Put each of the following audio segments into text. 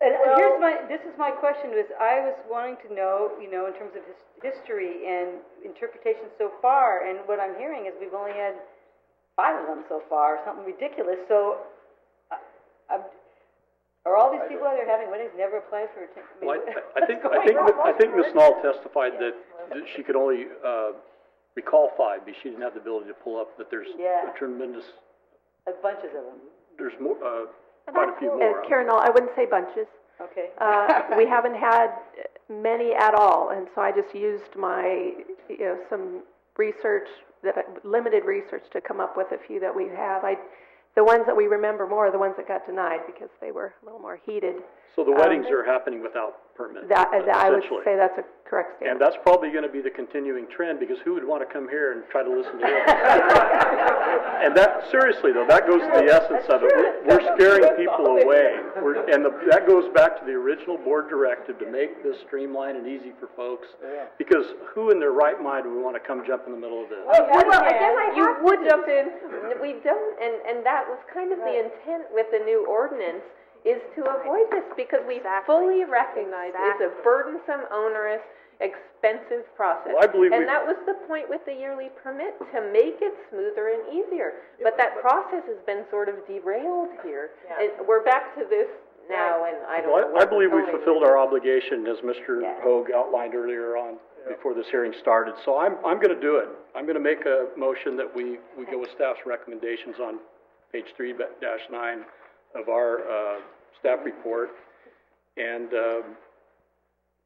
And this is my question, was I was wanting to know, in terms of history and interpretation so far, and what I'm hearing is we've only had 5 of them so far, something ridiculous. So, are all these people out there having weddings never applied for? I think Ms. Knoll testified that she could only recall 5, but she didn't have the ability to pull up. That there's a tremendous bunches of them. There's more, quite a few more. Karen, I wouldn't say bunches. Okay. We haven't had many at all, and so I just used my, some research, limited research, to come up with a few that we have. The ones that we remember more are the ones that got denied because they were a little more heated. So the weddings are happening without permit. I would say that's a correct statement. And that's probably going to be the continuing trend, because who would want to come here and try to listen to it? And that, seriously though, that goes to the essence of it. We're scaring people away. That goes back to the original board directive to make this streamlined and easy for folks. Yeah. Because who in their right mind would want to come jump in the middle of this? Well, again, you would jump in. We don't, and that was kind of the intent with the new ordinance, is to avoid this, because we fully recognize it's a burdensome, onerous, expensive process. Well, I believe that was the point with the yearly permit, to make it smoother and easier. But that process has been sort of derailed here. Yeah. And we're back to this now, and I don't know. I believe we fulfilled our obligation, as Mr. Hogue outlined earlier on, before this hearing started. So I'm going to do it. I'm going to make a motion that we go with staff's recommendations on page 3-9 of our staff report, and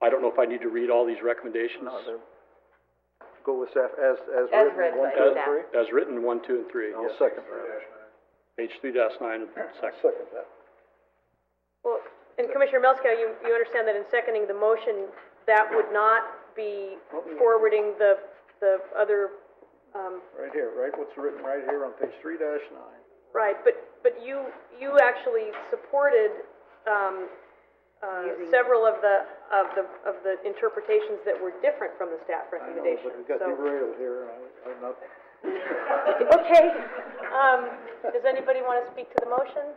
I don't know if I need to read all these recommendations. No, go with staff as written, 1, 2, and 3. As written, 1, 2, and 3. I'll second that. Page 3-9 of the second. Second that. Well, and Commissioner Melskow, you understand that in seconding the motion, that would not be forwarding the other. Right here, right? What's written right here on page 3-9. Right, but you actually supported several of the interpretations that were different from the staff recommendation. I know, but we got derailed here. I'm not. Okay. Does anybody want to speak to the motion?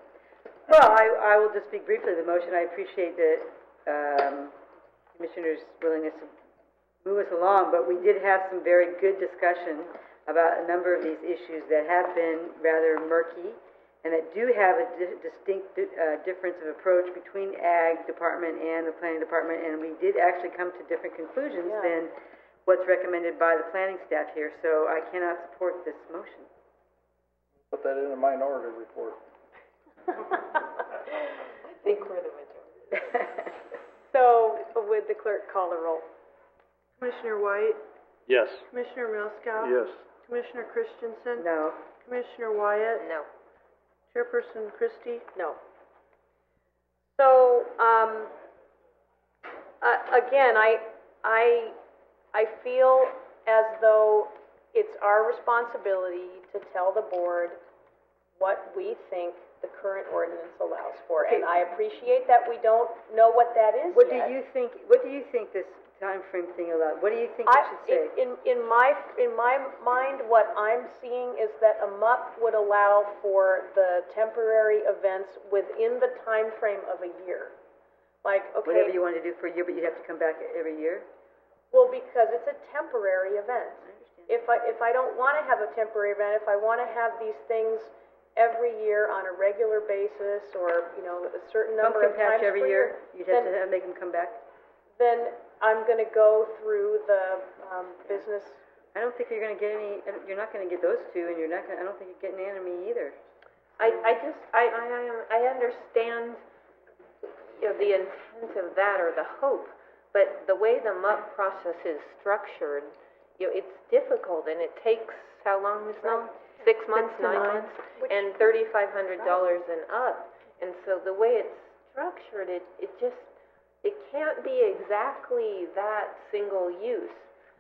Well, I will just speak briefly to the motion. I appreciate that Commissioner's willingness to move us along, but we did have some very good discussion about a number of these issues that have been rather murky and that do have a distinct difference of approach between Ag Department and the Planning Department, and we did actually come to different conclusions than what's recommended by the planning staff here, so I cannot support this motion. Put that in a minority report. I think we're the majority. So, would the clerk call the roll? Commissioner White? Yes. Commissioner Melskow? Yes. Commissioner Christensen? No. Commissioner Wyatt? No. Chairperson Christie? No. So, again, I feel as though it's our responsibility to tell the board what we think the current ordinance allows for, and I appreciate that we don't know what that is What yet. do you think this time frame thing allowed? What do you think it should say? In my mind, what I'm seeing is that a MUP would allow for the temporary events within the time frame of a year. Like, okay, whatever you want to do for a year, but you have to come back every year? well, because it's a temporary event. If I don't want to have a temporary event, if I want to have these things every year on a regular basis, or a certain number of times every per year, you'd have to make them come back? Then I'm going to go through the business. I don't think you're going to get any. You're not going to get those two, and you're not going. I don't think you're getting enemy either. I understand the intent of that, or the hope, but the way the MUP process is structured, it's difficult, and it takes how long, Ms. Knoll? 6 months, 9 months, and $3,500 and up. And so the way it's structured, it can't be exactly that single use.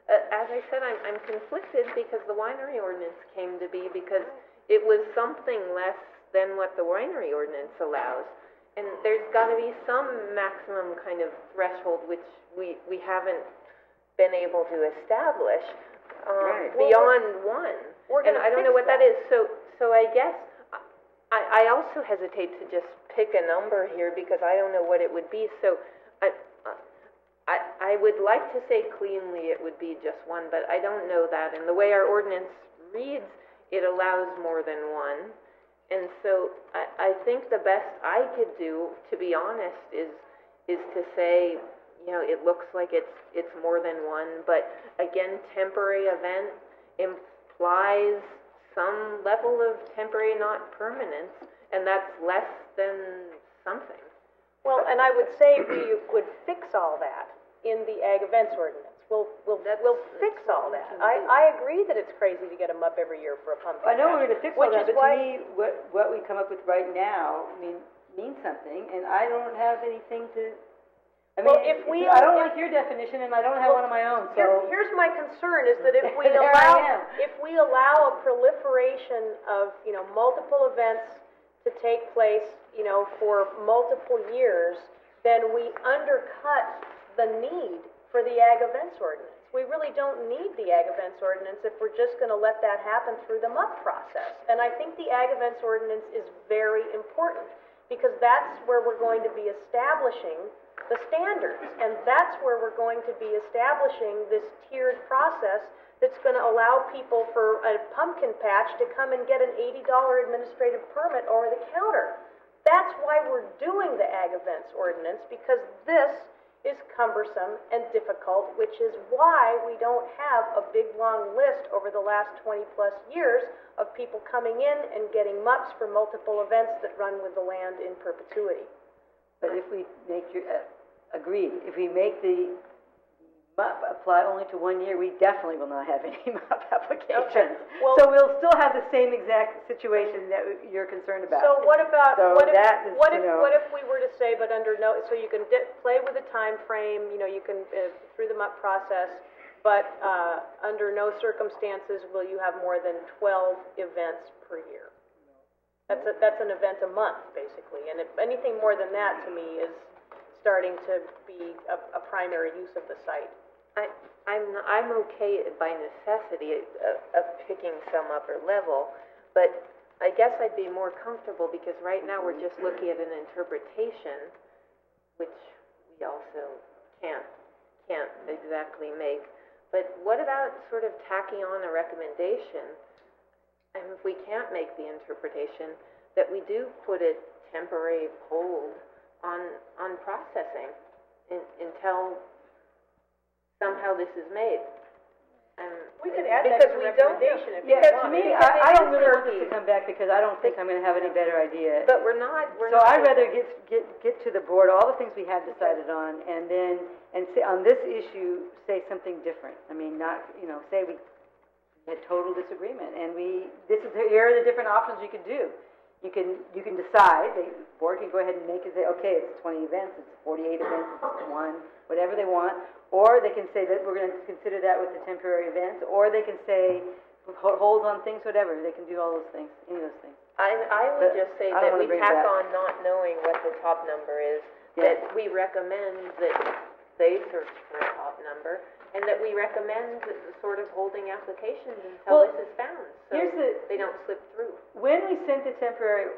As I said, I'm conflicted because the winery ordinance came to be because it was something less than what the winery ordinance allows. And there's got to be some maximum kind of threshold which we haven't been able to establish beyond one. And I don't know what that is. So I guess I also hesitate to just pick a number here because I don't know what it would be, so I would like to say cleanly it would be just one, but I don't know that, and the way our ordinance reads, it allows more than one, and so I think the best I could do, to be honest, is to say, you know, it looks like it's more than one, but again, temporary event implies some level of temporary, not permanence, and that's less than something. Well, and I would say we would fix all that in the ag events ordinance. We'll fix all that. I agree that it's crazy to get them up every year for a pumpkin I know we're patch, gonna fix all which that, is but why- to me, what we come up with right now, means something, and I don't have anything to, Well, if we- I don't like your definition, and I don't have one of my own, so. Here's my concern, is that if we There I allow a proliferation of, you know, multiple events to take place, you know, for multiple years, then we undercut the need for the ag events ordinance. We really don't need the ag events ordinance if we're just gonna let that happen through the MUP process. And I think the ag events ordinance is very important, because that's where we're going to be establishing the standards, and that's where we're going to be establishing this tiered process that's gonna allow people for a pumpkin patch to come and get an $80 administrative permit over the counter. That's why we're doing the ag events ordinance, because this is cumbersome and difficult, which is why we don't have a big, long list over the last 20-plus years of people coming in and getting MUPs for multiple events that run with the land in perpetuity. But if we make agreed, if we make the MUP apply only to 1 year, we definitely will not have any MUP applications. Well- So we'll still have the same exact situation that you're concerned about. So what about, So what that is, if you know- what if we were to say, but under no, so you can play with the time frame, you know, you can, through the MUP process, but, under no circumstances will you have more than 12 events per year. That's an event a month, basically, and if anything more than that, to me, is starting to be a primary use of the site. I'm okay by necessity of picking some upper level, but I guess I'd be more comfortable because right now we're just looking at an interpretation, which we also can't exactly make. But what about sort of tacking on a recommendation, and if we can't make the interpretation, that we do put a temporary hold on processing until somehow this is made. We could add that to the recommendation if you Yeah, want. to me, Because I it don't is really want this murky. to come back because I don't think I'm gonna have any better idea. But we're not. So I'd rather get to the board, all the things we have decided on, and then, say, on this issue, say something different. I mean, not, you know, say we had total disagreement, and here are the different options you could do. You can decide, the board can go ahead and make it, say, okay, it's 20 events, it's 48 events, it's one, whatever they want, or they can say that we're gonna consider that with the temporary events, or they can say, hold on things, whatever, they can do all those things, any of those things. I would But just say I don't that wanna we bring it tack back. on not knowing what the top number is, Yeah. that we recommend that they search for a top number, and that we recommend sort of holding applications until Well, this is found, so here's they don't slip through. When we sent the temporary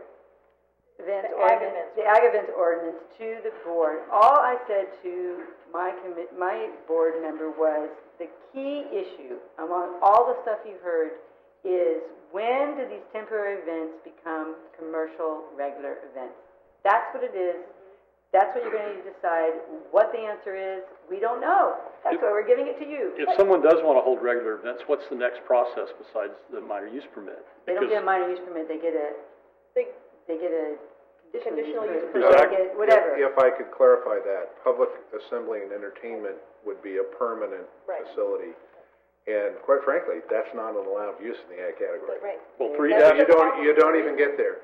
event The ag ordinance, events the ag event ordinance to the board, all I said to my board member was, the key issue among all the stuff you heard is, when do these temporary events become commercial, regular events? That's what it is. That's what you're going to need to decide. What the answer is, we don't know. That's why we're giving it to you. If someone does want to hold regular events, what's the next process besides the minor use permit? They don't get a minor use permit, they get a conditional use permit, Exactly. they get whatever. If I could clarify that, public assembly and entertainment would be a permanent Right. facility. And quite frankly, that's not an allowed use in the ag category. Right. Well, three So dash, you don't even get there.